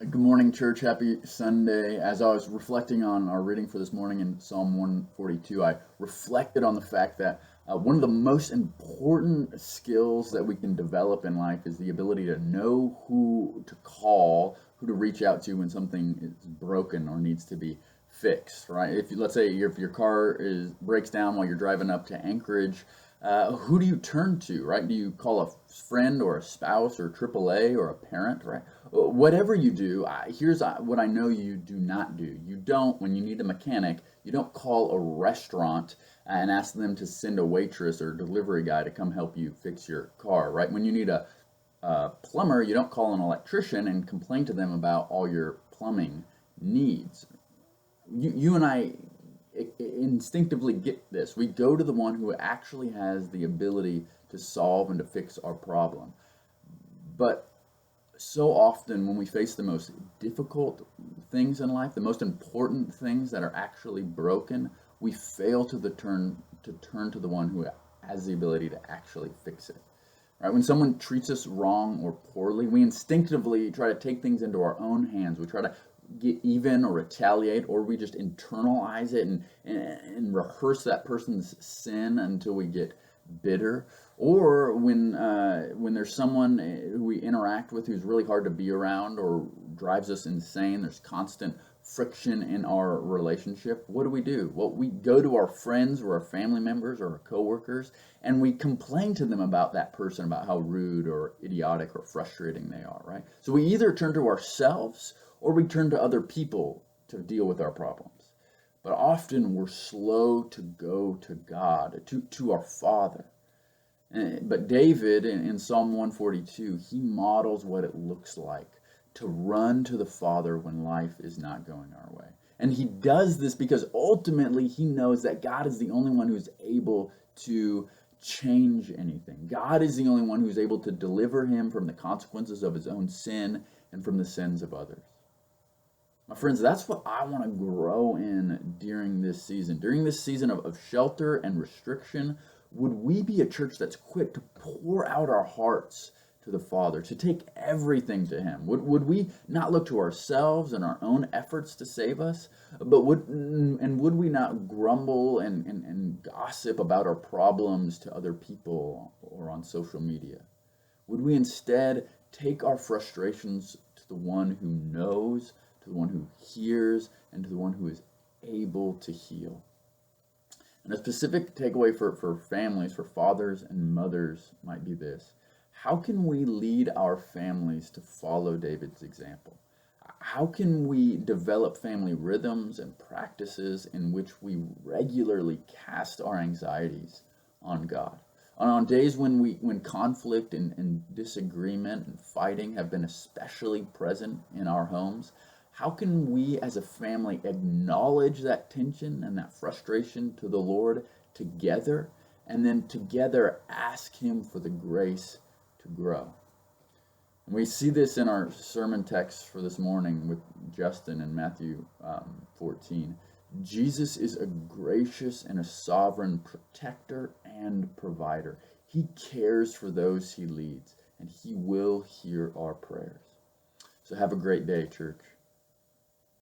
Good morning, church. Happy Sunday. As I was reflecting on our reading for this morning in Psalm 142, I reflected on the fact that one of the most important skills that we can develop in life is the ability to know who to call, who to reach out to when something is broken or needs to be fixed, right? Let's say if your car breaks down while you're driving up to Anchorage, who do you turn to, right? Do you call a friend or a spouse or AAA or a parent, right? Whatever you do, here's what I know you do not do. You don't, when you need a mechanic, you don't call a restaurant and ask them to send a waitress or delivery guy to come help you fix your car, right? When you need a plumber, you don't call an electrician and complain to them about all your plumbing needs. You and I instinctively get this. We go to the one who actually has the ability to solve and to fix our problem. But so often when we face the most difficult things in life, the most important things that are actually broken, we fail to turn to the one who has the ability to actually fix it. Right? When someone treats us wrong or poorly, we instinctively try to take things into our own hands. We try to get even or retaliate, or we just internalize it and rehearse that person's sin until we get bitter. Or when there's someone who we interact with who's really hard to be around or drives us insane, there's constant friction in our relationship. What do? Well, we go to our friends or our family members or our coworkers and we complain to them about that person, about how rude or idiotic or frustrating they are, right? So we either turn to ourselves or we turn to other people to deal with our problems. But often we're slow to go to God, to our Father. But David in Psalm 142, he models what it looks like to run to the Father when life is not going our way. And he does this because ultimately he knows that God is the only one who's able to change anything. God is the only one who's able to deliver him from the consequences of his own sin and from the sins of others. My friends, that's what I want to grow in during this season. During this season of shelter and restriction, would we be a church that's quick to pour out our hearts to the Father, to take everything to Him? Would we not look to ourselves and our own efforts to save us, but would we not grumble and gossip about our problems to other people or on social media? Would we instead take our frustrations to the one who knows, to the one who hears, and to the one who is able to heal? And a specific takeaway for families, for fathers and mothers, might be this: how can we lead our families to follow David's example? How can we develop family rhythms and practices in which we regularly cast our anxieties on God? On days when conflict and disagreement and fighting have been especially present in our homes, how can we as a family acknowledge that tension and that frustration to the Lord together, and then together ask Him for the grace to grow? And we see this in our sermon text for this morning with Justin in Matthew 14. Jesus is a gracious and a sovereign protector and provider. He cares for those He leads, and He will hear our prayers. So have a great day, church.